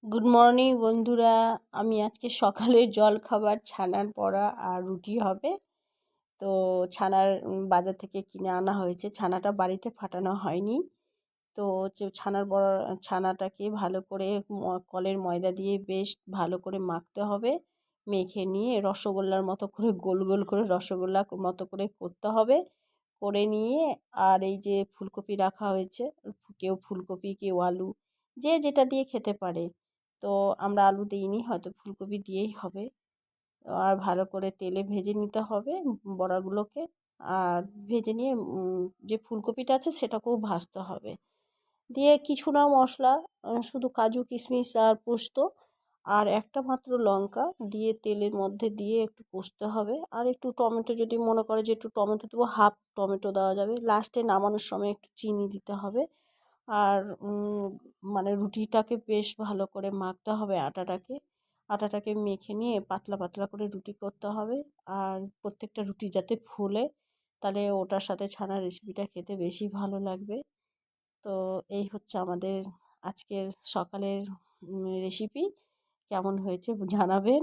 Good morning বন্ধুরা। আমি আজকে সকালের জলখাবার ছানার বড়া আর রুটি হবে। তো ছানার বাজার থেকে কিনে আনা হয়েছে, ছানাটা বাড়িতে ফাটানো হয়নি। তো যে ছানার বড়া, ছানাটাকে ভালো করে কলের ময়দা দিয়ে বেশ ভালো করে মাখতে হবে। মেখে নিয়ে রসগোল্লার মতো করে গোল গোল করে রসগোল্লা মতো করে করতে হবে। করে নিয়ে আর এই যে ফুলকপি রাখা হয়েছে, কেউ ফুলকপি কেউ আলু, যে যেটা দিয়ে খেতে পারে। তো আমরা আলু দিইনি, হয়তো ফুলকপি দিয়েই হবে। আর ভালো করে তেলে ভেজে নিতে হবে বড়াগুলোকে। আর ভেজে নিয়ে যে ফুলকপিটা আছে সেটাকেও ভাজতে হবে। দিয়ে কিছু না মশলা, শুধু কাজু কিশমিশ আর পোস্ত আর একটা মাত্র লঙ্কা দিয়ে তেলের মধ্যে দিয়ে একটু কষতে হবে। আর একটু টমেটো, যদি মনে করে যে একটু টমেটো দেবো, হাফ টমেটো দেওয়া যাবে। লাস্টে নামানোর সময় একটু চিনি দিতে হবে। আর মানে রুটিটাকে বেশ ভালো করে মাখতে হবে আটাটাকে মেখে নিয়ে পাতলা পাতলা করে রুটি করতে হবে। আর প্রত্যেকটা রুটি যাতে ফুলে, তাহলে ওটার সাথে ছানা রেসিপিটা খেতে বেশি ভালো লাগবে। তো এই হচ্ছে আমাদের আজকের সকালের রেসিপি। কেমন হয়েছে জানাবেন।